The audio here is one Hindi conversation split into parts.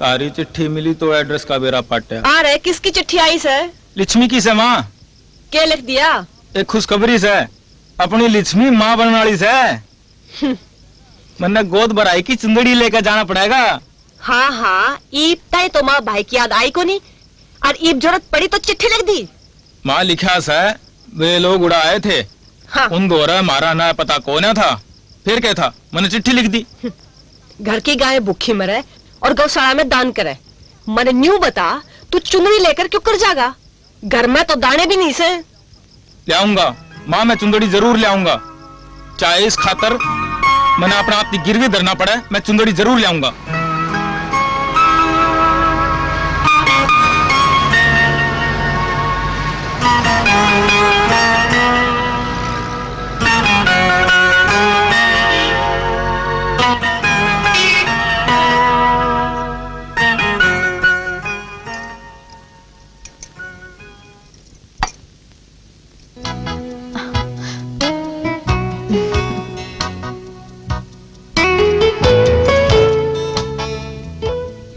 तारी चिट्ठी मिली तो एड्रेस का बेरा पाटा। आ रहे किसकी चिट्ठी आई से? लक्ष्मी की से माँ। क्या लिख दिया? एक खुशखबरी से, अपनी लक्ष्मी माँ बनने वाली से। मैंने गोद भराई की चुंदड़ी लेकर जाना पड़ेगा। हाँ हाँ, ईब तय तो माँ भाई की याद आई को नहीं, और ईब जरूरत पड़ी तो चिट्ठी लिख दी। माँ लिखा से वे लोग उड़ाए थे। हाँ। उन दोरा मारा ना पता कौन था। फिर क्या था, मैंने चिट्ठी लिख दी। घर की गाय भूखी मरे और गौशाला में दान करे। मैंने न्यू बता, तू चुंदड़ी लेकर क्यों कर जागा? घर में तो दाने भी नहीं से। ले आऊंगा माँ, मैं चुंदड़ी जरूर ले आऊंगा। चाहे इस खातर मैंने अपना आप की गिरवी धरना पड़े, मैं चुंदड़ी जरूर ले आऊंगा।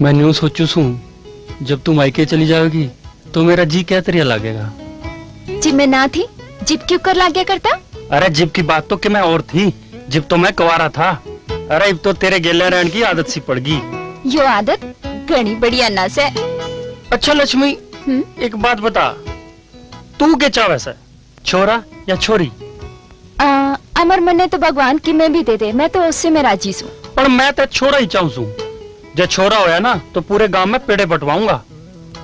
मैं न्यू सोचू सू, जब तुम मायके चली जाओगी तो मेरा जी क्या तरिया लगेगा। जिब मैं ना थी, जिब क्यों कर लाग गया करता? अरे जिब की बात तो कि मैं और थी, जिब तो मैं कुंवारा था। अरे अब तो तेरे गेले रहने की आदत सी पड़ गई। यो आदत घनी बढ़िया ना से। अच्छा लक्ष्मी, एक बात बता, तू क्या चाहे से, छोरा या छोरी? अमर मने तो भगवान की मैं भी दे दे, मैं तो उससे मैं राजी हूँ। पर मैं तो छोरा ही चाहूँ सू। जब छोरा होया ना तो पूरे गांव में पेड़े बंटवाऊंगा।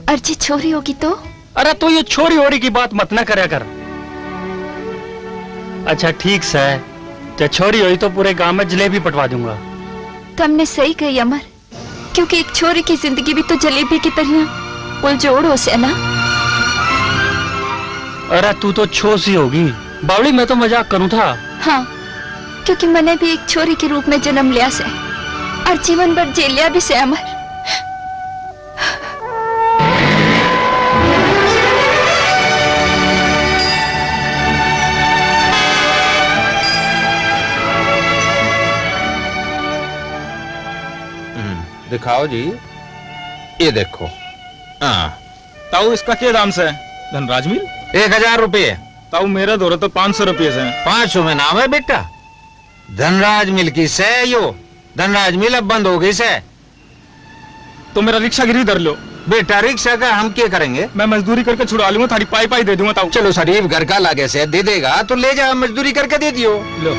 अर्जी छोरी होगी तो? अरे तो ये छोरी होरी की बात मत ना करया कर। अच्छा ठीक से, जब छोरी हुई तो पूरे गांव में जलेबी बंटवा दूंगा। तुमने सही कही अमर, क्योंकि एक छोरी की जिंदगी भी तो जलेबी की तरह उलझोड़ हो से ना। अरे तू तो छोसी होगी बावली, मैं तो मजाक करूं था। हाँ, क्योंकि मैंने भी एक छोरी के रूप में जन्म लिया से और जीवन भर जेलिया भी से अमर। दिखाओ जी, ये देखो। हाँ ताऊ इसका क्या दाम से? धनराज मिल 1000 रुपये। ताऊ मेरे दौरे तो 500 रुपये से। 500 में नाम है बेटा। धनराज मिल की से यो, धनराज मिल अब बंद हो गई से। तो मेरा रिक्शा गिरी धर लो। बेटा रिक्शा का हम क्या करेंगे? मैं मजदूरी करके छुड़ा लूंगा, थारी पाई पाई दे दूंगा ताऊ। चलो शरीफ घर का लागे से दे देगा तो ले जा, मजदूरी करके दे दियो। लो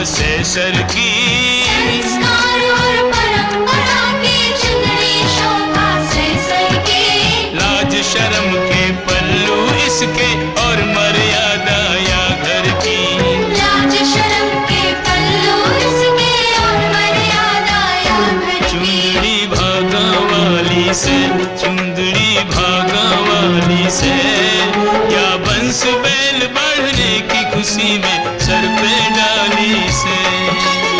से सर की संस्कार और परंपरा की चुनरी शोभा से सर की। लाज शर्म के पल्लू इसके और मर्यादा या घर की। लाज शर्म के पल्लू इसके और मर्यादा या घर की। चुंदड़ी भागा वाली से, चुंदड़ी भागा वाली से, या बंस बैल बढ़ने की खुशी में सर पे डाली से।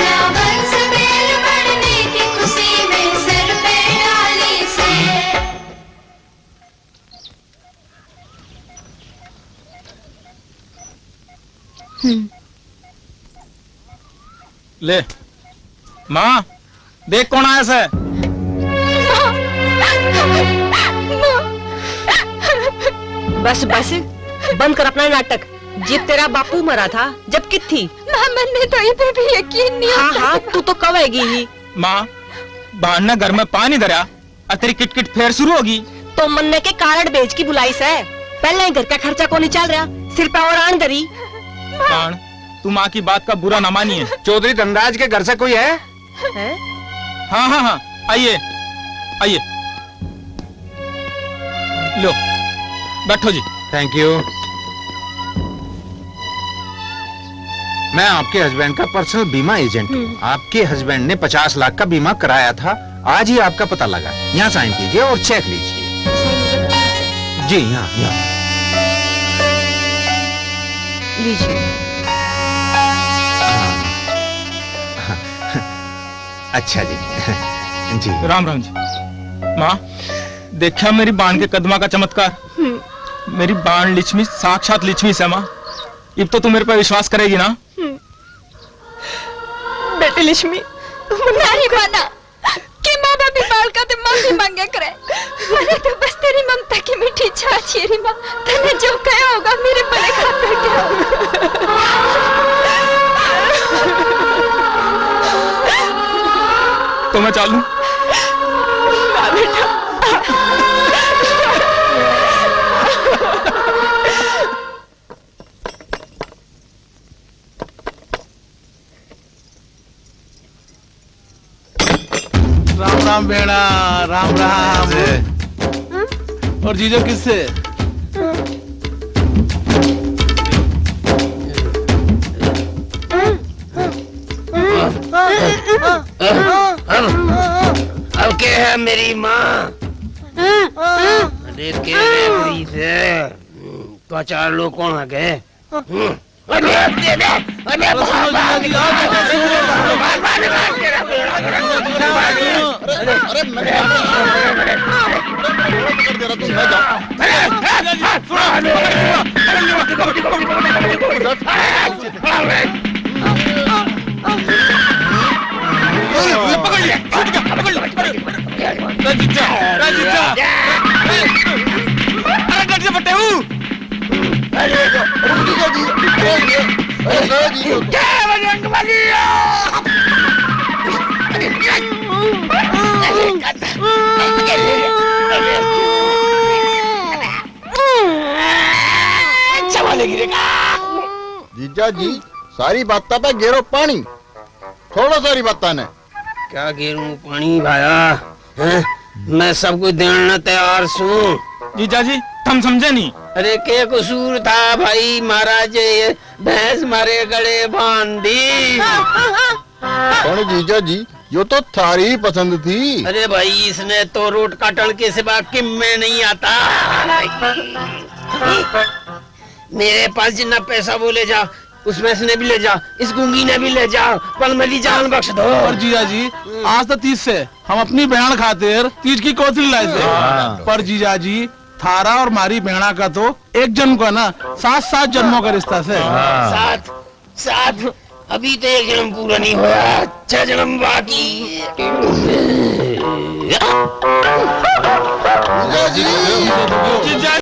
या बंस बैल बढ़ने की खुशी में सर पे डाली से। ले माँ, देख कौन आया से। बस बस, बंद कर अपना नाटक। जब तेरा बापू मरा था, जब कित थी? मैंने तो इधर भी यकीन नहीं। हाँ हाँ, तू तो कवेगी ही। माँ, बाहर ने घर में पानी धरा और तेरी किटकिट फेर शुरू होगी। तो मन्ने के कारण बेच की बुलाई से, पहले ही घर का खर्चा को नहीं चल रहा, सिर पे और आन दरी। प्राण, तू माँ की बात का बुरा ना मानिए। चौधरी धनराज के घर से कोई है? हैं? हाँ हाँ हाँ, आइए आइए, लो बैठो जी। Thank you. मैं आपके हस्बैंड का पर्सनल बीमा एजेंट हूँ। आपके हस्बैंड ने 50 लाख का बीमा कराया था। आज ही आपका पता लगा। यहाँ साइन कीजिए और चेक लीजिए। जी यहाँ यहाँ। लीजिए। अच्छा जी। जी राम राम जी। माँ, देखा मेरी बाण के कदमा का चमत्कार। मेरी बाण लिच्छवी साक्षात लिच्छवी से माँ। अब तो तू मेरे पर विश्वास करेगी ना? बेटे लिश्मी, नहीं माना कि माँ बाप बाल का ते माफी मांगे करे। मैंने तो बस तेरी ममता की मीठी छाछ री माँ। तने जो कहा होगा मेरे भले खातिर क्या। तो मैं चालूं? राम राम बेड़ा, राम राम। और जीजो किससे? अब के है मेरी माँ? अरे के है से? तो 4 लोग कौन आ गए? जीजा जी, सारी बात पे गेरो पानी, थोड़ा सारी बात ने। क्या गेरू पानी भाया? हैं? मैं सब कुछ देना तैयार हूँ। जीजा जी, तुम समझे नहीं। अरे के कसूर था भाई? महाराज ये भैंस मारे गले बांध दी। कौन जीजा जी, यो तो थारी ही पसंद थी। अरे भाई इसने तो रोट काटल के सिवा किम में नहीं आता। मेरे पास जितना पैसा वो ले जा, उस भैंस ने भी ले जा, इस गूंगी ने भी ले जा, पर मेरी जान बख्श दो। और जीजा जी, आज तो 30 से हम अपनी बहन खातिर तीज की कोथली लाए थे। पर जीजा जी, थारा और मारी बहना का तो एक जन्म का ना 7 जन्मों का रिश्ता से। 7 अभी तो 1 जन्म पूरा नहीं हुआ, 6 जन्म बाकी। जीजा जी, जीजा